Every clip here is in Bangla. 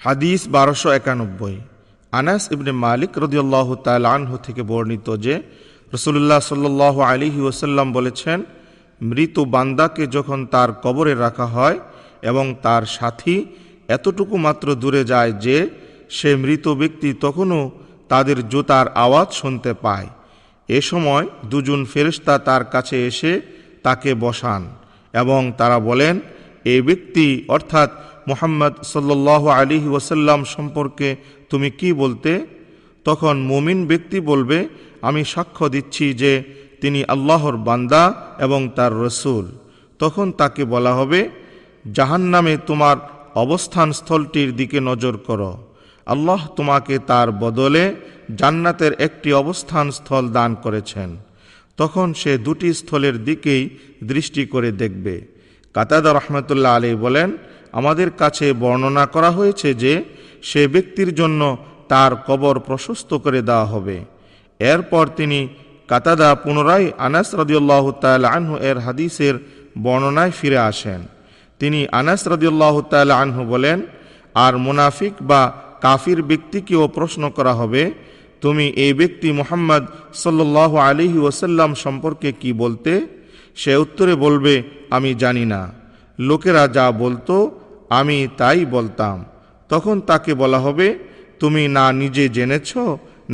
হাদিস 1291। আনাস ইবনে মালিক রাদিয়াল্লাহু তাআলা আনহু থেকে বর্ণিত যে রাসূলুল্লাহ সাল্লাল্লাহু আলাইহি ওয়াসাল্লাম বলেছেন, মৃত বান্দাকে যখন তার কবরে রাখা হয় এবং তার সাথী এতটুকু মাত্র দূরে যায় যে সে মৃত ব্যক্তি তখনও তাদের জুতার আওয়াজ শুনতে পায়, এ সময় দুজন ফেরেশতা তার কাছে এসে তাকে বসান এবং তারা বলেন, এই ব্যক্তি অর্থাৎ মুহাম্মদ সাল্লাল্লাহু আলাইহি ওয়াসাল্লাম সম্পর্কে তুমি কি বলতে? তখন মুমিন ব্যক্তি বলবে, আমি সাক্ষ্য দিচ্ছি যে তিনি আল্লাহর বান্দা এবং তার রসূল। তখন তাকে বলা হবে, জাহান্নামে তোমার অবস্থান স্থলটির দিকে নজর করো, আল্লাহ তোমাকে তার বদলে জান্নাতের একটি অবস্থান স্থল দান করেছেন। তখন সে দুটি স্থলের দিকেই দৃষ্টি করে দেখবে। কাতাদা রাহমাতুল্লাহ আলাইহি বলেন, আমাদের কাছে বর্ণনা করা হয়েছে যে সে ব্যক্তির জন্য তার কবর প্রশস্ত করে দেওয়া হবে। এরপর তিনি কাতাদা পুনরায় আনাস রাদিয়াল্লাহু তাআলা আনহু এর হাদিসের বর্ণনায় ফিরে আসেন। তিনি আনাস রাদিয়াল্লাহু তাআলা আনহু বলেন, আর মুনাফিক বা কাফির ব্যক্তিকেও প্রশ্ন করা হবে, তুমি এই ব্যক্তি মুহাম্মদ সাল্লাল্লাহু আলাইহি ওয়াসাল্লাম সম্পর্কে কি বলতে? সে উত্তরে বলবে, আমি জানি না, লোকেরা যা বলতো আমি তাই বলতাম। তখন তাকে বলা হবে, তুমি না নিজে জেনেছ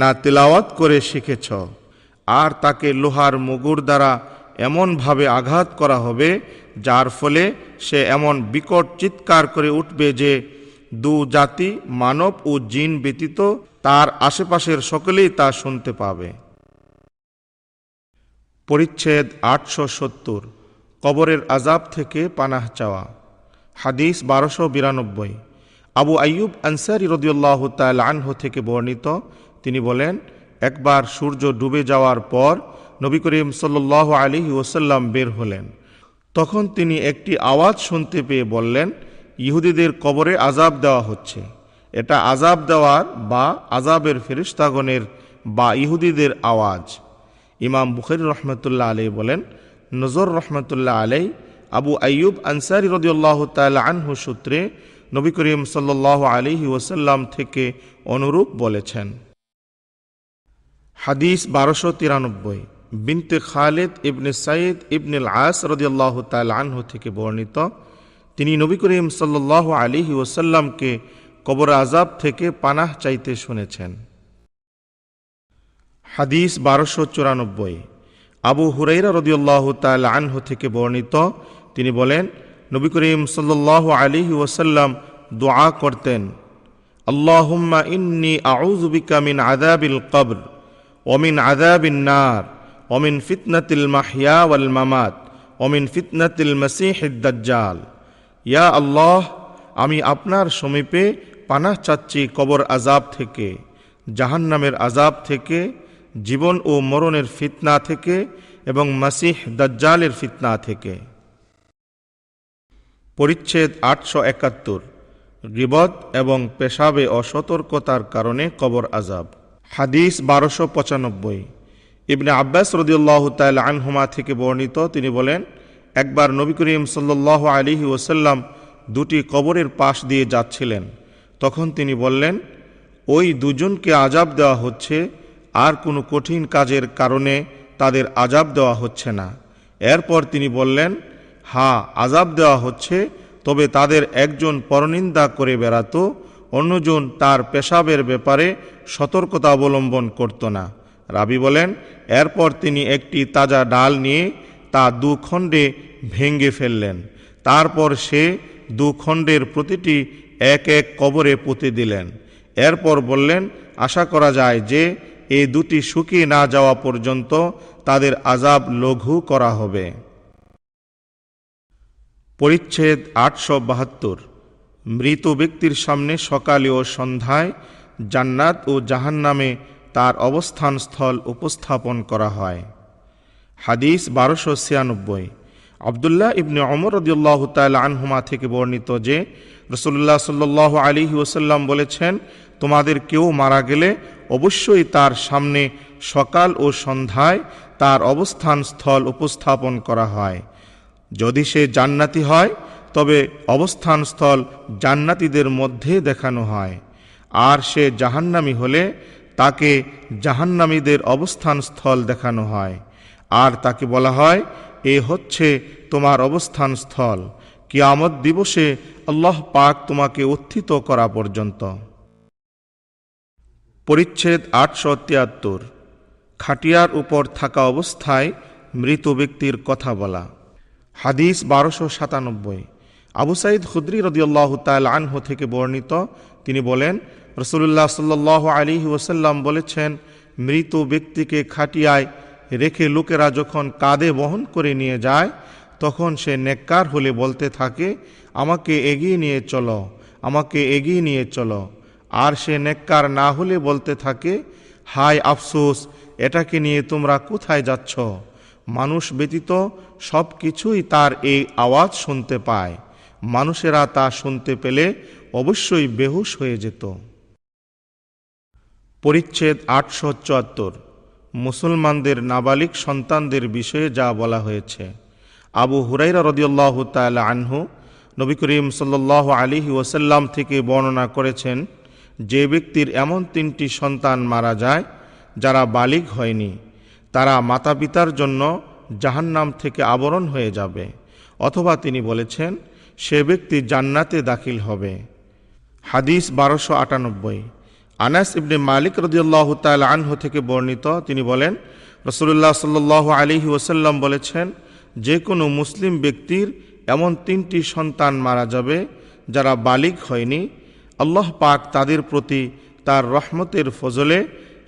না তেলাওয়াত করে শিখেছ। আর তাকে লোহার মুগুর দ্বারা এমনভাবে আঘাত করা হবে যার ফলে সে এমন বিকট চিৎকার করে উঠবে যে দু জাতি মানব ও জিন ব্যতীত তার আশেপাশের সকলেই তা শুনতে পাবে। পরিচ্ছেদ 870। কবরের আযাব থেকে পানাহ চাওয়া। হাদিস 1292। আবু আইয়ুব আনসারী রাদিয়াল্লাহু তাআলা আনহু থেকে বর্ণিত, তিনি বলেন, একবার সূর্য ডুবে যাওয়ার পর নবী করিম সাল্লাল্লাহু আলাইহি ওয়াসাল্লাম বের হলেন। তখন তিনি একটি আওয়াজ শুনতে পেয়ে বললেন, ইহুদিদের কবরে আযাব দেওয়া হচ্ছে। এটা আযাব দেওয়ার বা আযাবের ফেরেশতাগণের বা ইহুদিদের আওয়াজ। ইমাম বুখারী রহমতুল্লাহ আলাইহি বলেন, নজর রহমতুল্লাহ আলাইহি আবু আইয়ুব আনসারী রাদিয়াল্লাহু তাআলা আনহু সূত্রে নবী করিম সাল্লাল্লাহু আলাইহি ওয়াসাল্লাম থেকে অনুরূপ বলেছেন। হাদিস 1293। বিনতে খালিদ ইবনে সাইদ ইবনে আল-আস রাদিয়াল্লাহু তাআলা আনহু থেকে বর্ণিত, তিনি নবী করিম সাল্লাল্লাহু আলাইহি ওয়াসাল্লামকে কবর আযাব থেকে পানাহ চাইতে শুনেছেন। হাদিস 1294। আবু হুরাইরা রাদিয়াল্লাহু তাআলা আনহু থেকে বর্ণিত, তিনি বলেন, নবী করিম সাল্লাল্লাহু আলাইহি ওয়াসাল্লাম দোয়া করতেন, আল্লাহুম্মা ইন্নী আউযু বিকা মিন আযাবিল কবর ওয়া মিন আযাবিন নার ওয়া মিন ফিতনাতিল মাহইয়া ওয়াল মামাত ওয়া মিন ফিতনাতিল মাসীহিদ দাজ্জাল। ইয়া আল্লাহ, আমি আপনার সমীপে পানাহ চাচ্ছি কবর আযাব থেকে, জাহান্নামের আযাব থেকে, জীবন ও মরণের ফিতনা থেকে এবং মাসীহ দাজ্জালের ফিতনা থেকে। পরিচ্ছেদ 871। গীবত এবং পেশাবে অসতর্কতার কারণে কবর আযাব। হাদিস 1295। ইবনে আব্বাস রাদিয়াল্লাহু তাআলা আনহুমা থেকে বর্ণিত, তিনি বলেন, একবার নবী করিম সাল্লাল্লাহু আলাইহি ওয়াসাল্লাম দুটি কবরের পাশ দিয়ে যাচ্ছিলেন। তখন তিনি বললেন, ওই দুজনকে আযাব দেওয়া হচ্ছে, আর কোনো কঠিন কাজের কারণে তাদের আযাব দেওয়া হচ্ছে না। এরপর তিনি বললেন, হ্যাঁ, আযাব দেওয়া হচ্ছে, তবে তাদের একজন পরনিন্দা করে বেড়াতো, অন্যজন তার পেশাবের ব্যাপারে সতর্কতা অবলম্বন করত না। রাবি বলেন, এরপর তিনি একটি তাজা ডাল নিয়ে তা দুখণ্ডে ভেঙে ফেললেন। তারপর সে দুখণ্ডের প্রতিটি এক এক কবরে পুঁতে দিলেন। এরপর বললেন, আশা করা যায় যে এই দুটি শুকিয়ে না যাওয়া পর্যন্ত তাদের আযাব লঘু করা হবে। পরিচ্ছেদ 872। মৃত ব্যক্তির সামনে সকালে ও সন্ধ্যায় জান্নাত ও জাহান্নামে তার অবস্থান স্থল উপস্থাপন করা হয়। হাদিস 1296। আব্দুল্লাহ ইবনে ওমর রাদিয়াল্লাহু তাআলা আনহুমা থেকে বর্ণিত যে রাসূলুল্লাহ সাল্লাল্লাহু আলাইহি ওয়াসাল্লাম বলেছেন, তোমাদের কেউ মারা গেলে অবশ্যই তার সামনে সকাল ও সন্ধ্যায় তার অবস্থান স্থল উপস্থাপন করা হয়। যদি সে জান্নাতি হয় তবে অবস্থানস্থল জান্নাতীদের মধ্যে দেখানো হয়। আর সে জাহান্নামী হলে তাকে জাহান্নামীদের অবস্থানস্থল দেখানো হয়, আর তাকে বলা হয়, এ হচ্ছে তোমার অবস্থানস্থল কিয়ামত দিবসে আল্লাহ পাক তোমাকে উত্থিত করা পর্যন্ত। পরিচ্ছেদ 873। খাটিয়ার উপর থাকা অবস্থায় মৃত ব্যক্তির কথা বলা। হাদিস 1297। আবু সাঈদ খুদরি রাদিয়াল্লাহু তাআলা আনহু থেকে বর্ণিত, তিনি বলেন, রাসূলুল্লাহ সাল্লাল্লাহু আলাইহি ওয়াসাল্লাম বলেছেন, মৃত ব্যক্তিকে খাটিয়ায় রেখে লোকেরা যখন কাঁধে বহন করে নিয়ে যায়, তখন সে নেককার হলে বলতে থাকে, আমাকে এগিয়ে নিয়ে চলো, আমাকে এগিয়ে নিয়ে চলো। আর সে নেককার না হলে বলতে থাকে, হায় আফসোস, এটাকে নিয়ে তোমরা কোথায় যাচ্ছ? মানুষ ব্যতীত সব কিছুই তার এই আওয়াজ শুনতে পায়। মানুষেরা তা শুনতে পেলে অবশ্যই বেহুশ হয়ে যেত। পরিচ্ছেদ 874। মুসলমানদের নাবালিগ সন্তানদের বিষয়ে যা বলা হয়েছে। আবু হুরাইরা রাদিয়াল্লাহু তাআলা আনহু নবী করিম সাল্লাল্লাহু আলাইহি ওয়াসাল্লাম থেকে বর্ণনা করেছেন, যে ব্যক্তির এমন 3টি সন্তান মারা যায় যারা বালিগ হয়নি, তারা মাতা পিতার জন্য জাহান্নাম থেকে আবরণ হয়ে যাবে, অথবা তিনি বলেছেন, সে ব্যক্তি জান্নাতে দাখিল হবে। হাদিস 1298। আনাস ইবনে মালিক রাদিয়াল্লাহু তাআলা আনহু থেকে বর্ণিত, তিনি বলেন, রাসূলুল্লাহ সাল্লাল্লাহু আলাইহি ওয়াসাল্লাম বলেছেন, যে কোনো মুসলিম ব্যক্তির এমন 3টি সন্তান মারা যাবে যারা বালিগ হয়নি, আল্লাহ পাক তাদের প্রতি তার রহমতের ফজলে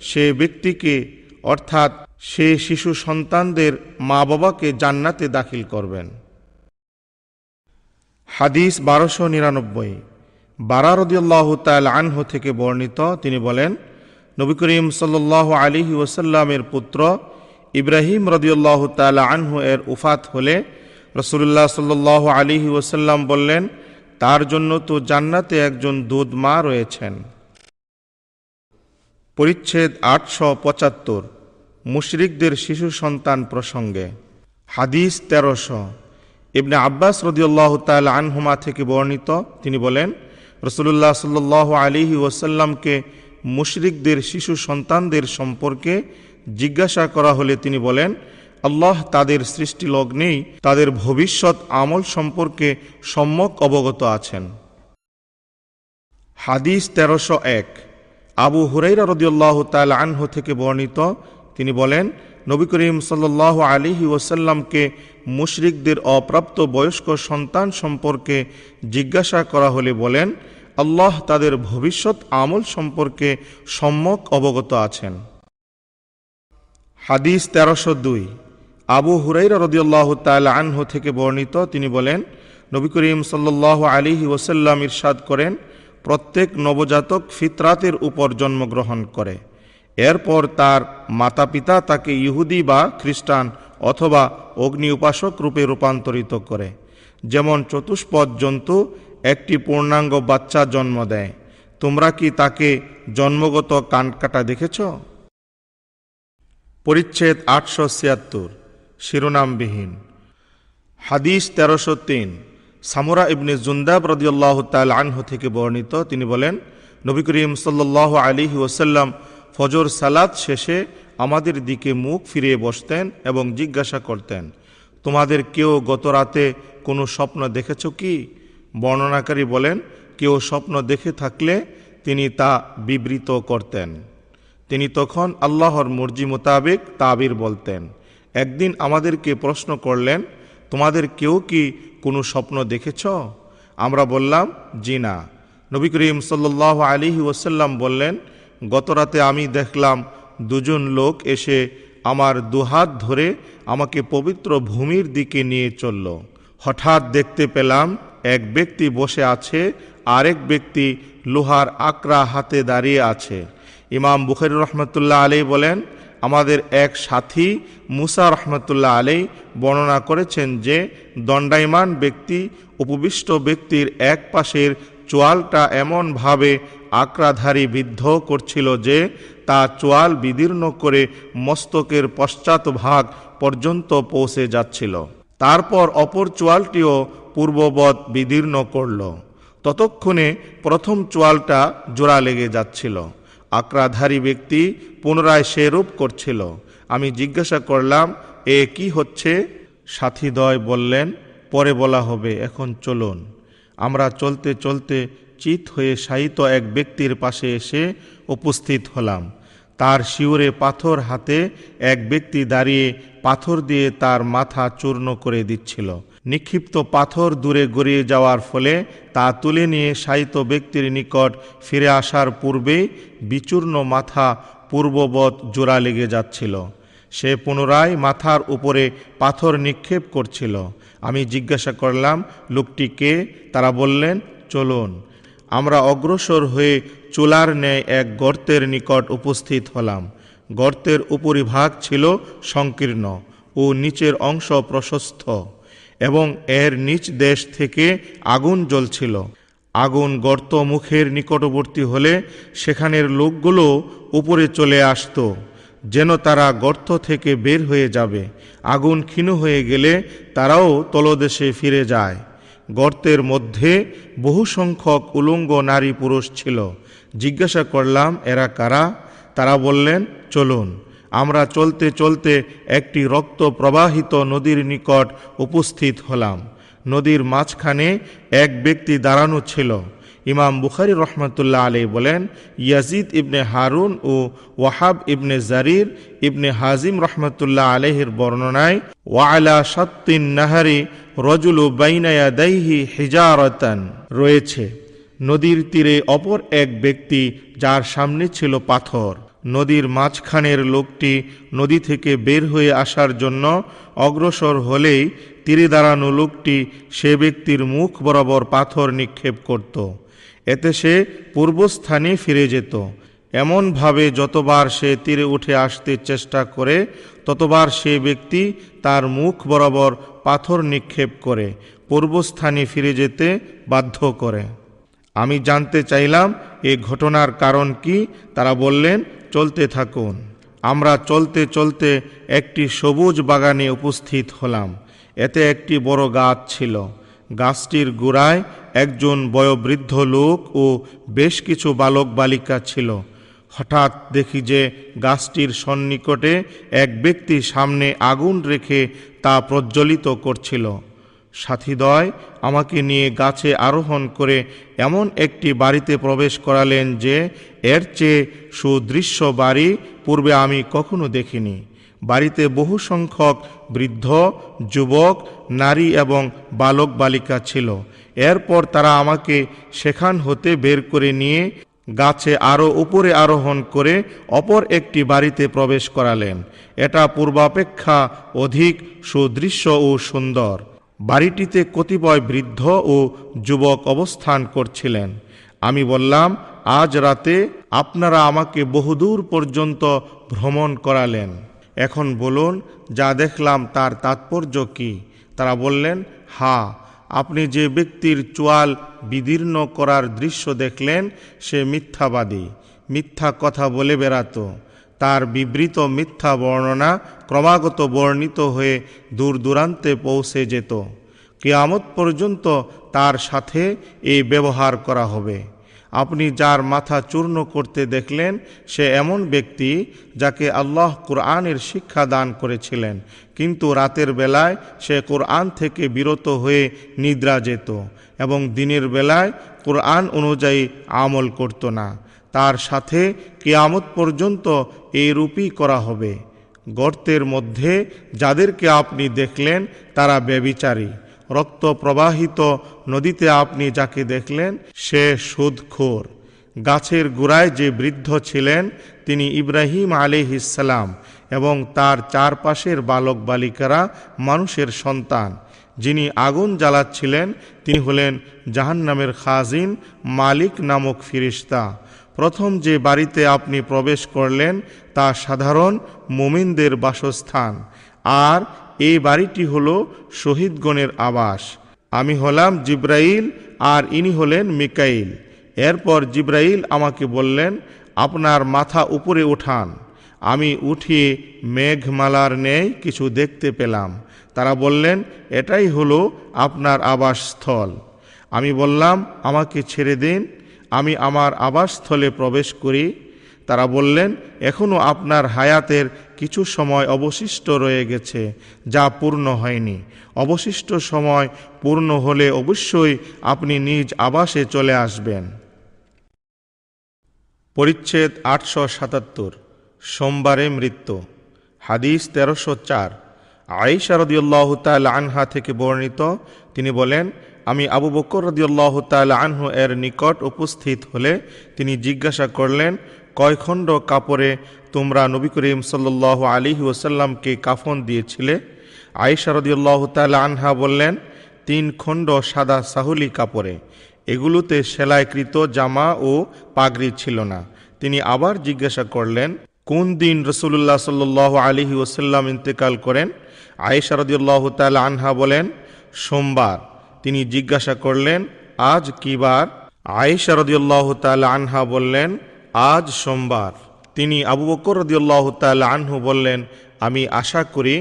সে ব্যক্তিকে, অর্থাৎ সে শিশু সন্তানদের মা বাবাকে জান্নাতে দাখিল করবেন। হাদিস 1299। বারা রাদিয়াল্লাহু তাআলা আনহু থেকে বর্ণিত, তিনি বলেন, নবী করিম সাল্লাল্লাহু আলাইহি ওয়াসাল্লামের পুত্র ইব্রাহিম রাদিয়াল্লাহু তাআলা আনহু এর উফাত হলে রাসূলুল্লাহ সাল্লাল্লাহু আলাইহি ওয়াসাল্লাম বললেন, তার জন্য তো জান্নাতে একজন দুধ মা রয়েছেন। পরিচ্ছেদ 875। মুশরিকদের শিশু সন্তান প্রসঙ্গে। হাদিস 1300। ইবনে আব্বাস রাদিয়াল্লাহু তাআলা আনহুমা থেকে বর্ণিত, তিনি বলেন, রাসূলুল্লাহ সাল্লাল্লাহু আলাইহি ওয়াসাল্লামকে মুশরিকদের শিশু সন্তানদের সম্পর্কে জিজ্ঞাসা করা হলে তিনি বলেন, আল্লাহ তাদের সৃষ্টি লগ্নেই তাদের ভবিষ্যৎ আমল সম্পর্কে সম্যক অবগত আছেন। হাদিস 1301। আবু হুরাইরা রাদিয়াল্লাহু তাআলা আনহু থেকে বর্ণিত, তিনি বলেন, নবী করিম সাল্লাল্লাহু আলাইহি ওয়াসাল্লামকে মুশরিকদের অপ্রাপ্ত বয়স্ক সন্তান সম্পর্কে জিজ্ঞাসা করা হলে বলেন, আল্লাহ তাদের ভবিষ্যৎ আমল সম্পর্কে সম্যক অবগত আছেন। হাদিস 1302। আবু হুরাইরা রাদিয়াল্লাহু তাআলা আনহু থেকে বর্ণিত, তিনি বলেন, নবী করিম সাল্লাল্লাহু আলাইহি ওয়াসাল্লাম ইরশাদ করেন, প্রত্যেক নবজাতক ফিতরাতের উপর জন্মগ্রহণ করে, এরপর তার মাতা পিতা তাকে ইহুদি বা খ্রিস্টান অথবা অগ্নি উপাসক রূপে রূপান্তরিত করে। যেমন চতুষ্পদ জন্তু একটি পূর্ণাঙ্গ বাচ্চা জন্ম দেয়, তোমরা কি তাকে জন্মগত কানকাটা দেখেছ? পরিচ্ছেদ 876। শিরোনামবিহীন। হাদিস 1303। সামুরা ইবনে জুন্দাব রাদিয়াল্লাহু তাআলা আনহু থেকে বর্ণিত, তিনি বলেন, নবী করিম সাল্লাল্লাহু আলাইহি ওয়াসাল্লাম ফজর সালাত শেষে আমাদের দিকে মুখ ফিরিয়ে বসতেন এবং জিজ্ঞাসা করতেন, তোমাদের কেউ গত রাতে কোনো স্বপ্ন দেখেছ কি? বর্ণনাকারী বলেন, কেউ স্বপ্ন দেখে থাকলে তিনি তা বিবৃত করতেন। তিনি তখন আল্লাহর মর্জি মোতাবেক তাবির বলতেন। একদিন আমাদেরকে প্রশ্ন করলেন, তোমাদের কেউ কি কোনো স্বপ্ন দেখেছ? আমরা বললাম, জি না। নবী করিম সাল্লাল্লাহু আলাইহি ওয়াসাল্লাম বললেন, গত রাতে আমি দেখলাম দুজন লোক এসে আমার দুহাত ধরে আমাকে পবিত্র ভূমির দিকে নিয়ে চলল। হঠাৎ দেখতে পেলাম এক ব্যক্তি বসে আছে, আরেক ব্যক্তি লোহার আকড়া হাতে দাঁড়িয়ে আছে। ইমাম বুখারী রহমতুল্লাহ আলাইহি বলেন, আমাদের এক সাথী মুসা রহমতুল্লাহ আলাইহি বর্ণনা করেছেন যে দণ্ডায়মান ব্যক্তি উপবিষ্ট ব্যক্তির এক পাশের চোয়ালটা এমনভাবে আকড়াধারী বিদ্ধ করছিল যে তা চোয়াল বিদীর্ণ করে মস্তকের পশ্চাৎ ভাগ পর্যন্ত পৌঁছে যাচ্ছিল। তারপর অপর চোয়ালটিও পূর্ববৎ বিদীর্ণ করল। ততক্ষণে প্রথম চোয়ালটা জোড়া লেগে যাচ্ছিল। আকড়াধারী ব্যক্তি পুনরায় সেরূপ করছিল। আমি জিজ্ঞাসা করলাম, এ কি হচ্ছে? সাথীদ্বয় বললেন, পরে বলা হবে, এখন চলুন। আমরা চলতে চলতে চিত হয়ে শায়িত এক ব্যক্তির পাশে এসে উপস্থিত হলাম। তার শিউরে পাথর হাতে এক ব্যক্তি দাঁড়িয়ে পাথর দিয়ে তার মাথা চূর্ণ করে দিচ্ছিল। নিক্ষিপ্ত পাথর দূরে গড়িয়ে যাওয়ার ফলে তা তুলে নিয়ে শায়িত ব্যক্তির নিকট ফিরে আসার পূর্বেই বিচূর্ণ মাথা পূর্ববৎ জোড়া লেগে যাচ্ছিল। সে পুনরায় মাথার উপরে পাথর নিক্ষেপ করছিল। আমি জিজ্ঞাসা করলাম, লোকটি কে? তারা বললেন, চলুন। আমরা অগ্রসর হয়ে চুলার ন্যায় এক গর্তের নিকট উপস্থিত হলাম। গর্তের উপরিভাগ ছিল সংকীর্ণ ও নিচের অংশ প্রশস্ত, এবং এর নিচ দেশ থেকে আগুন জ্বলছিল। আগুন গর্ত মুখের নিকটবর্তী হলে সেখানের লোকগুলো উপরে চলে আসত, যেন তারা গর্ত থেকে বের হয়ে যাবে। আগুন ক্ষীণ হয়ে গেলে তারাও তলদেশে ফিরে যায়। গর্তের মধ্যে বহু সংখ্যক উলঙ্গ নারী পুরুষ ছিল। জিজ্ঞাসা করলাম, এরা কারা? তারা বললেন, চলুন। আমরা চলতে চলতে একটি রক্ত প্রবাহিত নদীর নিকট উপস্থিত হলাম। নদীর মাঝখানে এক ব্যক্তি দাঁড়ানো ছিল। ইমাম বুখারী রহমতুল্লাহ আলাইহি বলেন, ইয়াজিদ ইবনে হারুন ও ওয়াহাব ইবনে জারির ইবনে হাজিম রহমতুল্লাহ আলাইহির বর্ণনায় ওয়ালা শাত্তিন নাহারি রজুলু বাইনা ইয়াদাইহি হিজারাতান রয়েছে। নদীর তীরে অপর এক ব্যক্তি, যার সামনে ছিল পাথর। নদীর মাঝখানের লোকটি নদী থেকে বের হয়ে আসার জন্য অগ্রসর হলেই তীরে দাঁড়ানো লোকটি সে ব্যক্তির মুখ বরাবর পাথর নিক্ষেপ করত। এতে সে পূর্বস্থানে ফিরে যেত। এমনভাবে যতবার সে তীরে উঠে আসতে চেষ্টা করে, ততবার সে ব্যক্তি তার মুখ বরাবর পাথর নিক্ষেপ করে পূর্বস্থানে ফিরে যেতে বাধ্য করে। আমি জানতে চাইলাম, এ ঘটনার কারণ কি? তারা বললেন, চলতে থাকুন। আমরা চলতে চলতে একটি সবুজ বাগানে উপস্থিত হলাম। এতে একটি বড় গাছ ছিল। গাছটির গোড়ায় একজন বয়োবৃদ্ধ লোক ও বেশ কিছু বালক বালিকা ছিল। হঠাৎ দেখি যে গাছটির সন্নিকটে এক ব্যক্তি সামনে আগুন রেখে তা প্রজ্বলিত করছিল। সাথীদ্বয় আমাকে নিয়ে গাছে আরোহণ করে এমন একটি বাড়িতে প্রবেশ করালেন যে এর চেয়ে সুদৃশ্য বাড়ি পূর্বে আমি কখনো দেখিনি। বাড়িতে বহু সংখ্যক বৃদ্ধ, যুবক, নারী এবং বালক বালিকা ছিল। এরপর তারা আমাকে সেখান হতে বের করে নিয়ে গাছে আরও উপরে আরোহণ করে অপর একটি বাড়িতে প্রবেশ করালেন। এটা পূর্বাপেক্ষা অধিক সুদৃশ্য ও সুন্দর। বাড়িটিতে কতিপয় বৃদ্ধ ও যুবক অবস্থান করছিলেন। আমি বললাম, আজ রাতে আপনারা আমাকে বহুদূর পর্যন্ত ভ্রমণ করালেন। এখন বলুন, যা দেখলাম তার তাৎপর্য কি? তারা বললেন, হ্যাঁ, আপনি যে ব্যক্তির চোয়াল বিদীর্ণ করার দৃশ্য দেখলেন, সে মিথ্যাবাদী, মিথ্যা কথা বলে বেড়াত। তার বিবৃত মিথ্যা বর্ণনা ক্রমাগত বর্ণিত হয়ে দূর দূরান্তে পৌঁছে যেত। কিয়ামত পর্যন্ত তার সাথে এই ব্যবহার করা হবে। আপনি যার মাথা চূর্ণ করতে দেখলেন, সে এমন ব্যক্তি যাকে আল্লাহ কুরআনের শিক্ষা দান করেছিলেন, কিন্তু রাতের বেলায় সে কুরআন থেকে বিরত হয়ে নিদ্রা যেত এবং দিনের বেলায় কুরআন অনুযায়ী আমল করত না। তার সাথে কিয়ামত পর্যন্ত এইরূপই করা হবে। গর্তের মধ্যে যাদেরকে আপনি দেখলেন তারা ব্যভিচারী। রক্ত প্রবাহিত নদীতে আপনি যাকে দেখলেন সে সুদখোর। গাছের গোড়ায় যে বৃদ্ধ ছিলেন তিনি ইব্রাহিম আলাইহিস সালাম এবং তার চারপাশের বালক বালিকারা মানুষের সন্তান। যিনি আগুন জ্বালাচ্ছিলেন তিনি হলেন জাহান্নামের খাজিন মালিক নামক ফিরিস্তা। প্রথম যে বাড়িতে আপনি প্রবেশ করলেন তা সাধারণ মুমিনদের বাসস্থান, আর এই বাড়িটি হলো শহীদগণের আবাস। আমি হলাম জিব্রাইল আর ইনি হলেন মিকাইল। এরপর জিব্রাইল আমাকে বললেন, আপনার মাথা উপরে উঠান। আমি উঠিয়ে মেঘমালার ন্যায় কিছু দেখতে পেলাম। তারা বললেন, এটাই হলো আপনার আবাসস্থল। আমি বললাম, আমাকে ছেড়ে দিন, আমি আমার আবাসস্থলে প্রবেশ করি। তারা বললেন, এখনও আপনার হায়াতের কিছু সময় অবশিষ্ট রয়ে গেছে, যা পূর্ণ হয়নি। অবশিষ্ট সময় পূর্ণ হলে অবশ্যই আপনি নিজ আবাসে চলে আসবেন। পরিচ্ছেদ 877। সোমবারে মৃত্যু। হাদিস 1304। আয়েশা রাদিয়াল্লাহু তাআলা আনহা থেকে বর্ণিত, তিনি বলেন, আমি আবু বকর রাদিয়াল্লাহু তাআলা আনহু এর নিকট উপস্থিত হলে তিনি জিজ্ঞাসা করলেন, কয় খণ্ড কাপড়ে তোমরা নবী করিম সাল্লাল্লাহু আলাইহি ওয়াসাল্লামকে কাফন দিয়েছিলে? আয়েশা রাদিয়াল্লাহু তাআলা আনহা বললেন, 3 খণ্ড সাদা সাহুলি কাপড়ে। এগুলোতে সেলাইকৃত জামা ও পাগড়ি ছিল না। তিনি আবার জিজ্ঞাসা করলেন, কোন দিন রাসূলুল্লাহ সাল্লাল্লাহু আলাইহি ওয়াসাল্লাম ইন্তেকাল করেন? আয়েশা রাদিয়াল্লাহু তাআলা আনহা বলেন, সোমবার। তিনি জিজ্ঞাসা করলেন, আজ কি বার? আয়েশা রাদিয়াল্লাহু তাআলা আনহা বললেন, আজ সোমবার। তিনি আবু বকর রাদিয়াল্লাহু তাআলা আনহু বললেন, আমি আশা করি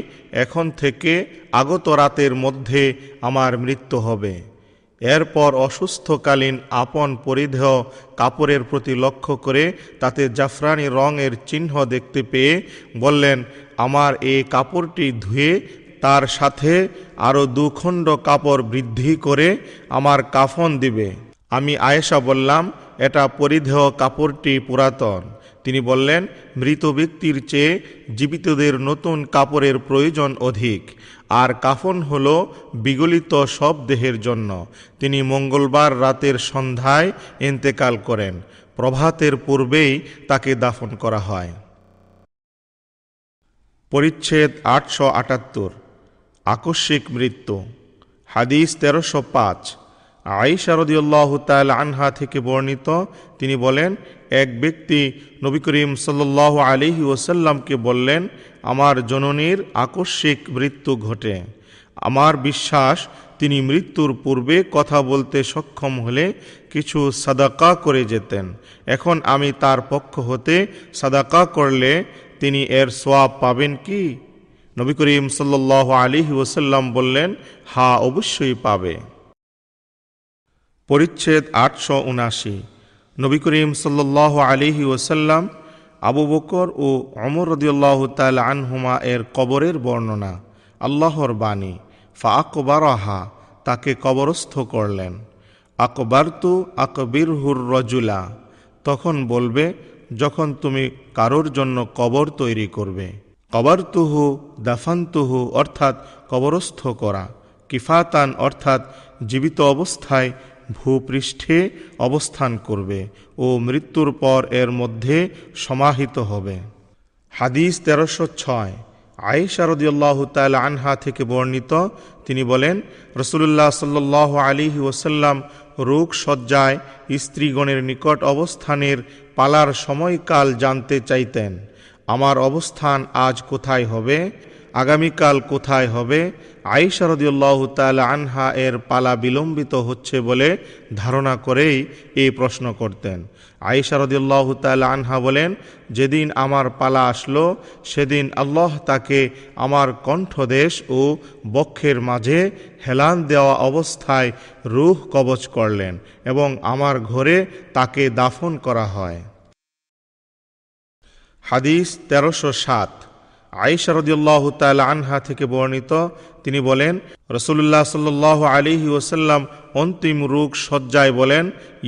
এখন থেকে আগত রাতের মধ্যে আমার মৃত্যু হবে। এরপর অসুস্থকালীন আপন পরিধেয় কাপড়ের প্রতি লক্ষ্য করে তাতে জাফরানি রঙের চিহ্ন দেখতে পেয়ে বললেন, আমার এই কাপড়টি ধুয়ে তার সাথে আরও 2 খণ্ড কাপড় বৃদ্ধি করে আমার কাফন দিবে। আমি আয়েশা বললাম, এটা পরিধেয় কাপড়টি পুরাতন। তিনি বললেন, মৃত ব্যক্তির চেয়ে জীবিতদের নতুন কাপড়ের প্রয়োজন অধিক, আর কাফন হল বিগলিত সব দেহের জন্য। তিনি মঙ্গলবার রাতের সন্ধ্যায় ইন্তেকাল করেন। প্রভাতের পূর্বেই তাকে দাফন করা হয়। পরিচ্ছেদ 878। আকস্মিক মৃত্যু। হাদিস 1305। আয়েশা রাদিয়াল্লাহু তাআলা আনহা থেকে বর্ণিত, তিনি বলেন, এক ব্যক্তি নবী করিম সাল্লাল্লাহু আলাইহি ওয়াসাল্লামকে বললেন, আমার জননীর আকস্মিক মৃত্যু ঘটে। আমার বিশ্বাস তিনি মৃত্যুর পূর্বে কথা বলতে সক্ষম হলে কিছু সাদাকা করে যেতেন। এখন আমি তার পক্ষ হতে সাদাকা করলে তিনি এর সওয়াব পাবেন কি? নবী করিম সাল্লাল্লাহু আলাইহি ওয়াসাল্লাম বললেন, হ্যাঁ, অবশ্যই পাবে। পরিচ্ছেদ 879। নবী করিম সাল্লাল্লাহু আলাইহি ওয়াসাল্লাম, আবু বকর ও ওমর রাদিয়াল্লাহু তাআলা আনহুমা এর কবরের বর্ণনা। আল্লাহর বাণী, ফাআকবারাহা, তাকে কবরস্থ করলেন। আকবারতু আকবিরহুর রজুলা, তখন বলবে যখন তুমি কারোর জন্য কবর তৈরি করবে। কবরতুহু দাফানতুহু, অর্থাৎ কবরস্থ করা। কিফাতান, অর্থাৎ জীবিত অবস্থায় ভূপৃষ্ঠে অবস্থান করবে ও মৃত্যুর পর এর মধ্যে সমাহিত হবে। হাদিস 1306। আয়েশা রাদিয়াল্লাহু তাআলা আনহা থেকে বর্ণিত, তিনি বলেন, রাসূলুল্লাহ সাল্লাল্লাহু আলাইহি ওয়াসাল্লাম রোগ সজ্জায় স্ত্রীগণের নিকট অবস্থানের পালার সময়কাল জানতে চাইতেন। আমার অবস্থান আজ কোথায় হবে, আগামীকাল কোথায় হবে? আয়েশা রাদিয়াল্লাহু তাআলা আনহা এর পালা বিলম্বিত হচ্ছে বলে ধারণা করেই এই প্রশ্ন করতেন। আয়েশা রাদিয়াল্লাহু তাআলা আনহা বলেন, যেদিন আমার পালা আসলো সেদিন আল্লাহ তাকে আমার কণ্ঠদেশ ও বক্ষের মাঝে হেলান দেওয়া অবস্থায় রূহ কবজ করলেন এবং আমার ঘরে তাকে দাফন করা হয়। হাদিস 1307। আয়েশা রাদিয়াল্লাহু তাআলা আনহা থেকে বর্ণিত, তিনি বলেন, রাসূলুল্লাহ সাল্লাল্লাহু আলাইহি ওয়াসাল্লাম অন্তিম রোগ সজ্জায় বলেন,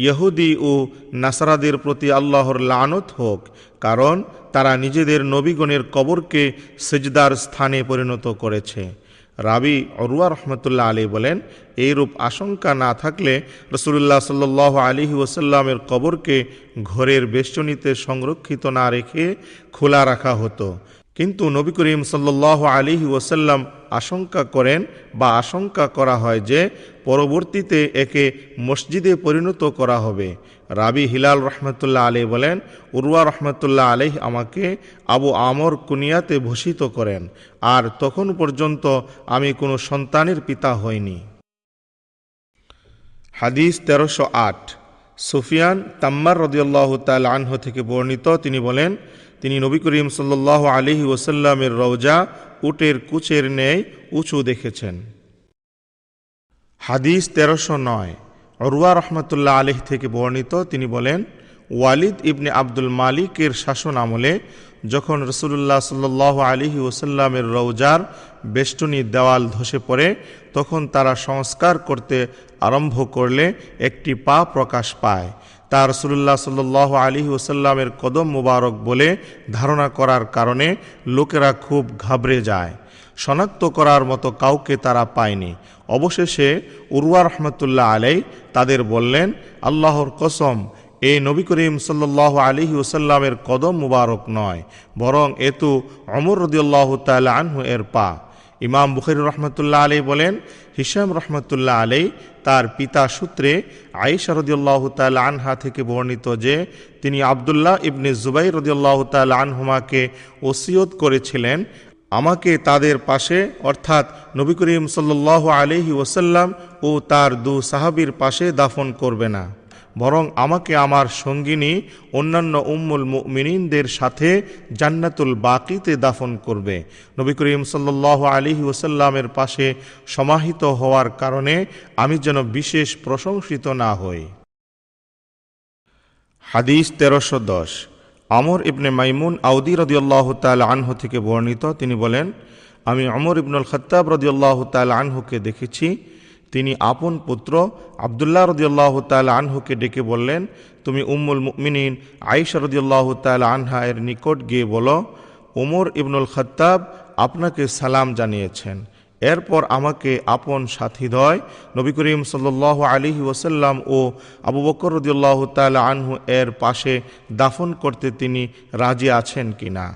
ইহুদি ও নাসারাদের প্রতি আল্লাহর লানত হোক, কারণ তারা নিজেদের নবীগণের কবরকে সিজদার স্থানে পরিণত করেছে। রাবি উরওয়া রাহমাতুল্লাহ আলাইহি বলেন, এইরূপ আশঙ্কা না থাকলে রাসূলুল্লাহ সাল্লাল্লাহু আলাইহি ওয়াসাল্লামের কবরকে ঘরের বেষ্টনীতে সংরক্ষিত না রেখে খোলা রাখা হতো। কিন্তু নবী করিম সাল্লাল্লাহু আলাইহি ওয়াসাল্লাম আশঙ্কা করেন বা আশঙ্কা করা হয় যে পরবর্তীতে একে মসজিদে পরিণত করা হবে। রাবি হিলাল রহমতুল্লাহ আলাইহি বলেন, উরওয়া রহমতুল্লাহ আলাইহি আমাকে আবু আমর কুনিয়াতে ভূষিত করেন, আর তখন পর্যন্ত আমি কোনো সন্তানের পিতা হইনি। হাদিস 1308। সুফিয়ান তাম্মার রাদিয়াল্লাহু তাআলা আনহু থেকে বর্ণিত, তিনি বলেন, তিনি নবী করিম সাল্লাল্লাহু আলাইহি ওয়াসাল্লামের রওজা উটের কুচের ন্যায় উঁচু দেখেছেন। হাদিস 1309, উরওয়া রহমতুল্লাহ আলাইহ থেকে বর্ণিত, তিনি বলেন, ওয়ালিদ ইবনে আব্দুল মালিকের শাসন আমলে যখন রাসূলুল্লাহ সাল্লাল্লাহু আলাইহি ওয়াসাল্লামের রওজার বেষ্টনী দেওয়াল ধসে পড়ে, তখন তারা সংস্কার করতে আরম্ভ করলে একটি পা প্রকাশ পায়। তা রাসূলুল্লাহ সাল্লাল্লাহু আলাইহি ওয়াসাল্লামের কদম মুবারক বলে ধারণা করার কারণে লোকেরা খুব ঘাবড়ে যায়। শনাক্ত করার মতো কাউকে তারা পায়নি। অবশেষে উরওয়া রহমতুল্লাহ আলাইহ তাদের বললেন, আল্লাহর কসম, এ নবী করিম সাল্লাল্লাহু আলাইহি ওয়াসাল্লামের কদম মুবারক নয়, বরং এ তো ওমর রাদিয়াল্লাহু তাআলা আনহু এর পা। ইমাম বুখারী রহমতুল্লাহ আলাইহ বলেন, হিশাম রহমতুল্লাহ আলাইহ তার পিতা সূত্রে আয়েশা রাদিয়াল্লাহু তাআলা আনহা থেকে বর্ণিত যে তিনি আব্দুল্লাহ ইবনে জুবাইর রাদিয়াল্লাহু তাআলা আনহুমাকে ওসিয়ত করেছিলেন, আমাকে তাদের পাশে অর্থাৎ নবী করিম সাল্লাল্লাহু আলাইহি ওয়াসাল্লাম ও তার দু সাহাবীর পাশে দাফন করবে না, বরং আমাকে আমার সঙ্গিনী অন্যান্য উম্মুল মুমিনিনদের সাথে জান্নাতুল বাকিতে দাফন করবে। নবী করিম সাল্লাল্লাহু আলাইহি ওয়াসাল্লামের পাশে সমাহিত হওয়ার কারণে আমি যেন বিশেষ প্রশংসিত না হই। হাদিস 1310, আমর ইবনে মাইমুন আউদি রাদিয়াল্লাহু তাআলা আনহু থেকে বর্ণিত, তিনি বলেন, আমি ওমর ইবনুল খাত্তাব রাদিয়াল্লাহু তাআলা আনহুকে দেখেছি। তিনি আপন পুত্র আব্দুল্লাহ রাদিয়াল্লাহু তাআলা আনহুকে ডেকে বললেন, তুমি উম্মুল মুমিনিন আয়েশা রাদিয়াল্লাহু তাআলা আনহা এর নিকট গিয়ে বলো, ওমর ইবনুল খাত্তাব আপনাকে সালাম জানিয়েছেন। এরপর আমাকে আপন সাথীদ্বয় নবী করিম সাল্লাল্লাহু আলাইহি ওয়াসাল্লাম ও আবু বকর রাদিয়াল্লাহু তাআলা আনহু এর পাশে দাফন করতে তিনি রাজি আছেন কিনা।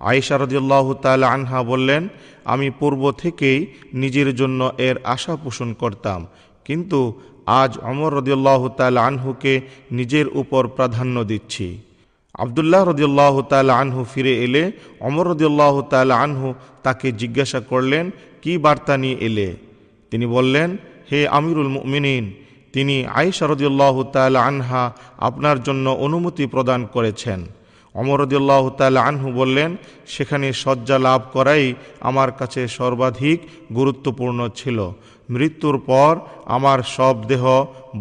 আয়েশা রাদিয়াল্লাহু তাআলা আনহা বললেন, আমি পূর্ব থেকেই নিজের জন্য এর আশা পোষণ করতাম, কিন্তু আজ ওমর রাদিয়াল্লাহু তাআলা আনহুকে নিজের উপর প্রাধান্য দিচ্ছি। আব্দুল্লাহ রাদিয়াল্লাহু তাআলা আনহু ফিরে এলে ওমর রাদিয়াল্লাহু তাআলা আনহু তাকে জিজ্ঞাসা করলেন, কি বার্তা নিয়ে এলে? তিনি বললেন, হে আমিরুল মুমিনিন, তিনি আয়েশা রাদিয়াল্লাহু তাআলা আনহা আপনার জন্য অনুমতি প্রদান করেছেন। ওমর রাদিয়াল্লাহু তাআলা আনহু বললেন, সেখানে শয্যা লাভ করাই আমার কাছে সর্বাধিক গুরুত্বপূর্ণ ছিল। মৃত্যুর পর আমার সব দেহ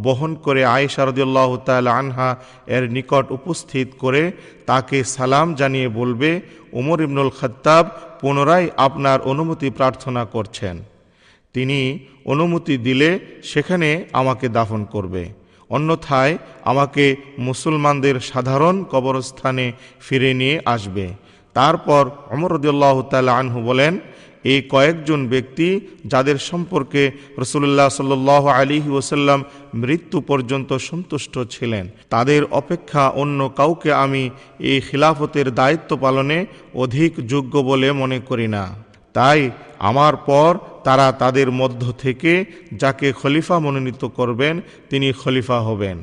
বহন করে আয়েশা রাদিয়াল্লাহু তাআলা আনহা এর নিকট উপস্থিত করে তাকে সালাম জানিয়ে বলবে, ওমর ইবনুল খাত্তাব পুনরায় আপনার অনুমতি প্রার্থনা করছেন। তিনি অনুমতি দিলে সেখানে আমাকে দাফন করবে, অন্যথায় আমাকে মুসলমানদের সাধারণ কবরস্থানে ফিরে নিয়ে আসবে। তারপর ওমর রাদিয়াল্লাহু তাআলা আনহু বলেন, এই কয়েকজন ব্যক্তি যাদের সম্পর্কে রাসূলুল্লাহ সাল্লাল্লাহু আলাইহি ওয়াসাল্লাম মৃত্যু পর্যন্ত সন্তুষ্ট ছিলেন, তাদের অপেক্ষা অন্য কাউকে আমি এই খিলাফতের দায়িত্ব পালনে অধিক যোগ্য বলে মনে করি না। তাই আমার পর তারা তাদের মধ্য থেকে যাকে খলিফা মনোনীত করবেন তিনি খলিফা হবেন।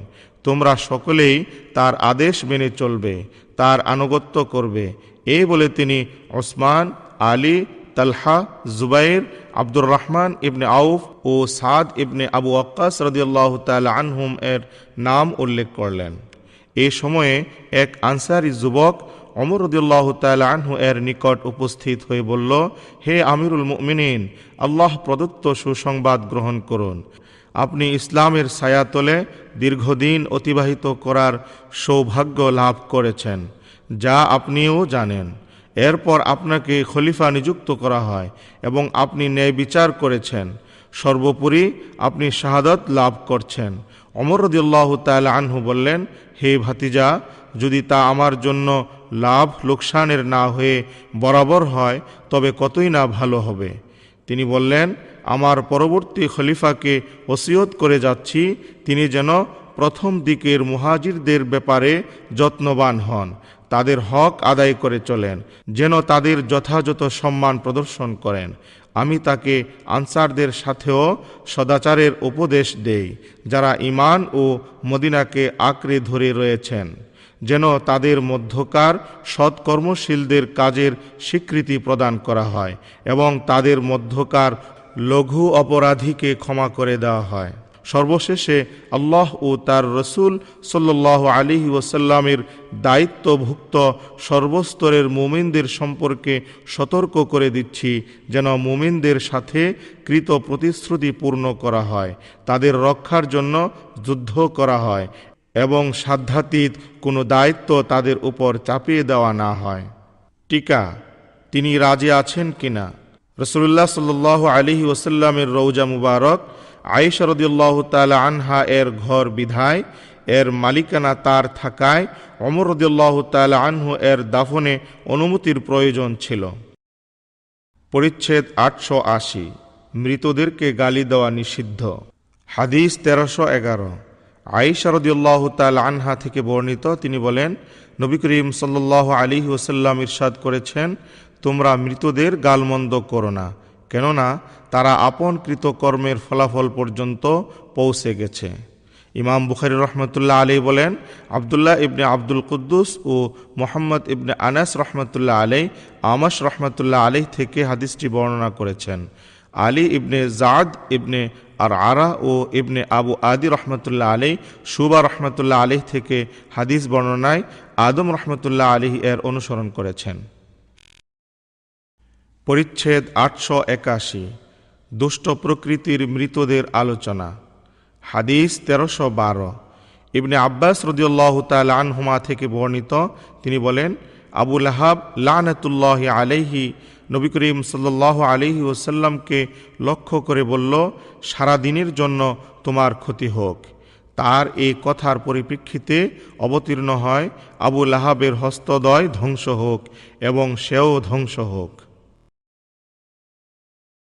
তোমরা সকলেই তার আদেশ মেনে চলবে, তার আনুগত্য করবে। এই বলে তিনি ওসমান, আলী, তালহা, জুবাইর, আব্দুর রহমান ইবনে আউফ ও সাদ ইবনে আবু ওয়াক্কাস রাদিয়াল্লাহু তাআলা আনহুম এর নাম উল্লেখ করলেন। এই সময়ে এক আনসারী যুবক ওমর রাদিয়াল্লাহু তাআলা আনহু এর নিকট উপস্থিত হয়ে বলল, হে আমিরুল মুমিনিন, আল্লাহ প্রদত্ত সুসংবাদ গ্রহণ করুন। আপনি ইসলামের ছায়াতলে দীর্ঘদিন অতিবাহিত করার সৌভাগ্য লাভ করেছেন, যা আপনিও জানেন। এরপর আপনাকে খলিফা নিযুক্ত করা হয় এবং আপনি ন্যায় বিচার করেছেন। সর্বোপরি আপনি শাহাদাত লাভ করছেন। ওমর রাদিয়াল্লাহু তাআলা আনহু বললেন, হে ভাতিজা, যদি তা আমার জন্য লাভ লোকসানের না হয়ে বরাবর হয় তবে কতই না ভালো হবে। তিনি বললেন, আমার পরবর্তী খলিফাকে ওসিয়ত করে যাচ্ছি, তিনি যেন প্রথম দিকের মুহাজিরদের ব্যাপারে যত্নবান হন, তাদের হক আদায় করে চলেন, যেন তাদের যথাযথ সম্মান প্রদর্শন করেন। আমি তাকে আনসারদের সাথেও সদাচারের উপদেশ দেই, যারা ঈমান ও মদিনাকে আঁকড়ে ধরে রয়েছেন, যেন তাদের মধ্যকার সৎকর্মশীলদের কাজের স্বীকৃতি প্রদান করা হয় এবং তাদের মধ্যকার লঘু অপরাধীকে ক্ষমা করে দেওয়া হয়। সর্বশেষে আল্লাহ ও তার রসূল সাল্লাল্লাহু আলাইহি ওয়াসাল্লামের দায়িত্বভুক্ত সর্বস্তরের মুমিনদের সম্পর্কে সতর্ক করে দিচ্ছি যেন মুমিনদের সাথে কৃত প্রতিশ্রুতি পূর্ণ করা হয়, তাদের রক্ষার জন্য যুদ্ধ করা হয় এবং সাধ্যাতীত কোনো দায়িত্ব তাদের উপর চাপিয়ে দেওয়া না হয়। টিকা, তিনি রাজি আছেন কিনা? রাসূলুল্লাহ সাল্লাল্লাহু আলাইহি ওয়াসাল্লামের রওজা মুবারক আয়েশা রাদিয়াল্লাহু তাআলা আনহা এর ঘর বিধায়, এর মালিকানা তার থাকায় ওমর রাদিয়াল্লাহু তাআলা আনহু এর দাফনে অনুমতির প্রয়োজন ছিল। পরিচ্ছেদ 880। মৃতদেরকে গালি দেওয়া নিষিদ্ধ। হাদিস 1311। আয়েশা রাদিয়াল্লাহু তাআলা আনহা থেকে বর্ণিত, তিনি বলেন, নবী করিম সাল্লাল্লাহু আলাইহি ওয়াসাল্লাম ইরশাদ করেছেন, তোমরা মৃতদের গালমন্দ করো না, কেননা তারা আপন কৃতকর্মের ফলাফল পর্যন্ত পৌঁছে গেছে। ইমাম বুখারী রহমতুল্লাহ আলাইহি বলেন, আবদুল্লাহ ইবনে আব্দুল কুদ্দুস ও মুহাম্মদ ইবনে আনাস রহমতুল্লাহ আলাইহি আমাশ রহমতুল্লাহ আলাইহি থেকে হাদিসটি বর্ণনা করেছেন। আলী ইবনে জাদ ইবনে আর আরা ও ইবনে আবু আদি রহমতুল্লাহ আলাইহি শুবা রহমতুল্লাহ আলাইহি থেকে হাদিস বর্ণনায় আদম রহমতুল্লাহ আলাইহি এর অনুসরণ করেছেন। পরিচ্ছেদ 881। দুষ্ট প্রকৃতির মৃতদের আলোচনা। হাদিস 1312। ইবনে আব্বাস রাদিয়াল্লাহু তাআলা আনহুমা থেকে বর্ণিত, তিনি বলেন, আবু লাহাব লানাতুল্লাহি আলাইহি নবী করিম সাল্লাল্লাহু আলাইহি ওয়াসাল্লামকে লক্ষ্য করে বলল, সারা দিনের জন্য তোমার ক্ষতি হোক। তার এই কথার পরিপ্রেক্ষিতে অবতীর্ণ হয়, আবু লাহাবের হস্তদ্বয় ধ্বংস হোক এবং সেও ধ্বংস হোক।